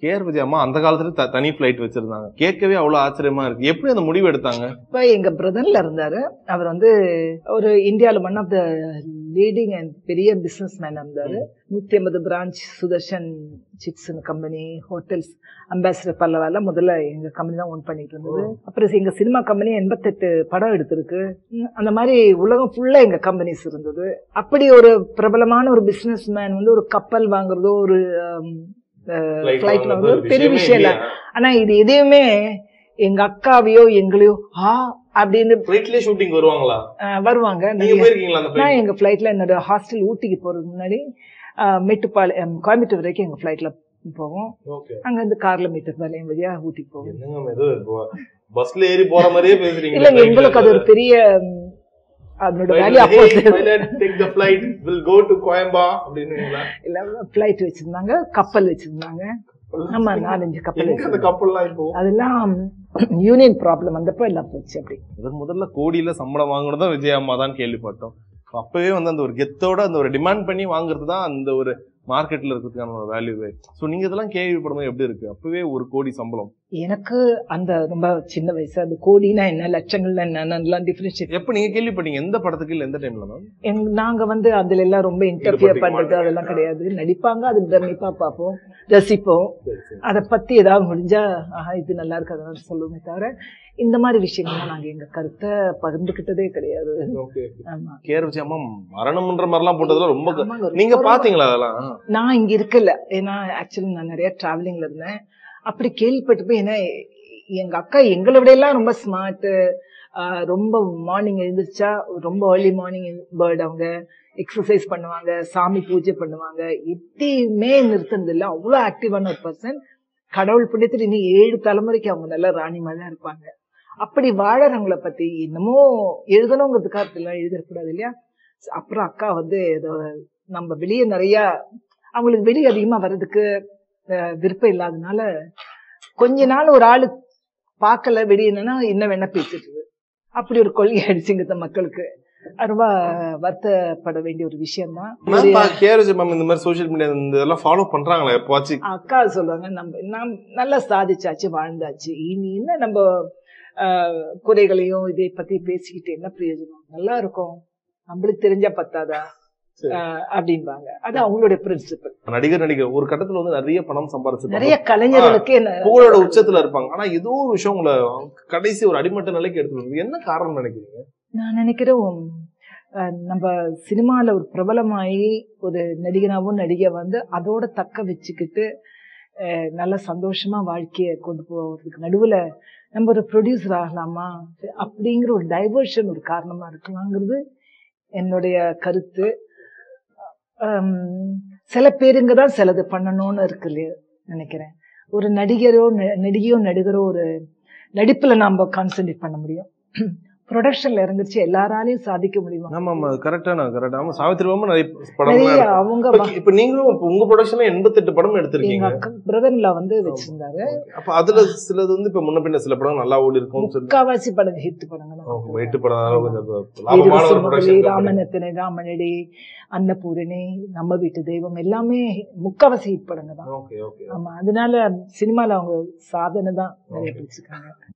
KR Vijay அம்மா அந்த காலத்துல தனி பிளைட் வச்சிருந்தாங்க. கேட்கவே அவ்வளவு ஆச்சரியமா இருக்கு. எப்படி அந்த முடிவு எடுத்தாங்க? இப்ப எங்க பிரதர்ல இருந்தாரு. அவர் வந்து ஒரு இந்தியால one of the leading and பெரிய பிசினஸ் மேன் இருந்தாரு. 150 branch Sudarshan chits company, hotels, ambassador பல்லவால முதல்ல எங்க கம்பெனி தான் ஓன் பண்ணிட்டு இருந்தது. அப்புறம் எங்க சினிமா கம்பெனி 88 படம் எடுத்திருக்கு. அந்த மாதிரி உலகம் ஃபுல்லா எங்க கம்பெனிஸ் இருந்தது. அப்படி ஒரு பிரபலமான ஒரு பிசினஸ் மேன் வந்து ஒரு கப்பல் வாங்குறதோ ஒரு பிளைட் வாங்குறதோ பெரிய விஷயம் இல்ல. ஆனா இது எதையுமே எங்க அக்காவையோ எங்களையோ அப்படின்னு ஷூட்டிங் வருவாங்களா? வருவாங்க. நான் எங்க பிளைட்ல என்னோட ஹாஸ்டல் ஊட்டிக்கு போறதுக்கு முன்னாடி மேட்டுப்பாளையம் கோயம்புத்தூர் வரைக்கும் எங்க பிளைட்ல போவோம். அங்க இருந்து கார்ல மேட்டுப்பாளையம் வழியா ஊட்டிக்கு போவோம். பஸ்ல ஏறி போற மாதிரியே பேசுறீங்க. இல்ல எங்களுக்கு அது ஒரு பெரிய அதோட வேல்யூ பிளைட் வச்சிருந்தாங்க, கப்பல் வச்சிருந்தாங்க. ஆமா, 4-5 கப்பல். அதெல்லாம் யூனியன் ப்ராப்ளம் வந்தப்ப எல்லாம் போச்சு. அப்படி முதல்ல கோடியில சம்பளம் வாங்குறதும் விஜய் அம்மா தான் கேள்விப்பட்டோம். அப்பவே வந்து அந்த ஒரு கெத்தோட அந்த ஒரு டிமாண்ட் பண்ணி வாங்குறது தான் அந்த ஒரு மார்க்கெட்ல இருக்கிறதுக்கான ஒரு வேல்யூவே. சோ நீங்க இதெல்லாம் கேள்விப்படும்போது எப்படி இருக்கு? அப்பவே 1 கோடி சம்பளம். எனக்கு அந்த ரொம்ப சின்ன வயசு அந்த கோடினா என்ன, லட்சங்கள்ல என்ன டிஃபரன்ஷியேட். எப்ப நீங்க கேள்விப்பட்டீங்க? எந்த படத்துக்கு இல்ல எந்த டைம்ல மேம்? நாங்க வந்து அதுல எல்லாம் ரொம்ப இன்டர்ஃபியர் பண்றது அதெல்லாம் கிடையாது. நடிப்பாங்க, அது பிரமிப்பா பார்ப்போம், ரசிப்போம். அதை பத்தி ஏதாவது முடிஞ்சா இது நல்லா இருக்கு அதெல்லாம் சொல்லுவோமே தவிர இந்த மாதிரி விஷயங்கள்லாம் நாங்க எங்க கருத்தை பகிர்ந்துகிட்டதே கிடையாது. கேஆர் விஜய் அம்மா மரணம்ன்ற மாதிரிலாம் போட்டதுல ரொம்ப நீங்க பாத்தீங்களா? அதெல்லாம் நான் இங்க இருக்கல, ஏன்னா ஆக்சுவலி நான் நிறைய டிராவலிங்ல இருந்தேன். அப்படி கேள்விப்பட்டு போய், ஏன்னா எங்க அக்கா எங்களை விட எல்லாம் ரொம்ப ஸ்மார்ட். ரொம்ப மார்னிங் எழுந்திரிச்சா ரொம்ப ஏர்லி மார்னிங் பேர்ட். அவங்க எக்ஸசைஸ் பண்ணுவாங்க, சாமி பூஜை பண்ணுவாங்க, எதையுமே நிறுத்தினது இல்லை. அவ்வளோ ஆக்டிவான ஒரு பர்சன். கடவுள் புண்ணியத்துல இன்னும் 7 தலைமுறைக்கு அவங்க நல்லா ராணி மாதிரி தான் இருப்பாங்க. அப்படி வாழறவங்களை பத்தி என்னமோ எழுதணுங்கிறதுக்காக எல்லாம் எழுதிடக்கூடாது இல்லையா? அப்புறம் அக்கா வந்து நம்ம வெளியே நிறைய அவங்களுக்கு வெளியே அதிகமா வர்றதுக்கு விருப்பம் இல்லாதனால கொஞ்ச நாள் ஒரு ஆளு பார்க்கல வெளியேன்னா என்ன வேணா பேசிட்டு அப்படி ஒரு கொள்கை ஆயிடுச்சுங்க இந்த மக்களுக்கு. ரொம்ப வருத்தப்பட வேண்டிய ஒரு விஷயம் தான். இந்த மாதிரி சோசியல் மீடியா இதெல்லாம் ஃபாலோ பண்றாங்களா எப்பவாச்சு? அக்கா சொல்லுவாங்க, நம்ம நல்லா சாதிச்சாச்சு, வாழ்ந்தாச்சு, இனி என்ன நம்ம குறைகளையும் இதை பத்தி பேசிக்கிட்டு என்ன பிரயோஜனம்? நல்லா இருக்கும், நம்மளுக்கு தெரிஞ்சா பத்தாதா அப்படின்பாங்க. அது அவங்களுடைய பிரின்சிபல். நடிகர் ஒரு கட்டத்துல வந்து நிறைய பணம் சம்பாதிச்சு நிறைய கலைஞர்களுக்கு புகழோட உச்சத்துல இருப்பாங்க. ஆனா ஏதோ ஒரு விஷயம் உங்களை கடைசி ஒரு அடிமட்ட நிலைக்கு எடுத்துக்கணும். என்ன காரணம் நினைக்கிறீங்க? நான் நினைக்கிறேன், நம்ம சினிமால ஒரு பிரபலமாயி ஒரு நடிகனாவும் நடிகை வந்து அதோட தக்க வச்சுக்கிட்டு நல்ல சந்தோஷமா வாழ்க்கைய கொண்டு போறதுக்கு நடுவுல நம்ம ஒரு ப்ரொடியூசர் ஆகலாமா அப்படிங்கிற ஒரு டைவர்ஷன் ஒரு காரணமா இருக்கலாங்கிறது என்னுடைய கருத்து. சில பேருங்க தான் சிலது பண்ணணும்னு இருக்கு இல்லையா நினைக்கிறேன். ஒரு நடிகையோ நடிகரோ ஒரு நடிப்புல நாம கான்சென்ட்ரேட் பண்ண முடியும். ப்ரொடக்ஷன்ல இறங்குச்சு எல்லாராலையும் சாதிக்க முடியும். ஆமா கரெக்டா. சாவித்திரி பாபு நிறைய அவங்க இப்ப நீங்களும் உங்க ப்ரொடக்ஷன்ல 88 படம் எடுத்திருக்கீங்க. பிரதர்ல வந்து வச்சிருந்தாரு. அப்ப அதுல சிலது வந்து இப்ப முன்ன பின்ன சில படம் நல்லா ஓடி இருக்கும். முக்காவாசி படம் ஹிட் படங்க. ராமனத்தினை, ராமனடி, அன்னபூரணி, நம்ம வீட்டு தெய்வம் எல்லாமே முக்காவாசி ஹிட் படங்க தான். ஆமா, அதனால சினிமால அவங்க சாதனை தான் நிறைய பிடிச்சிருக்காங்க.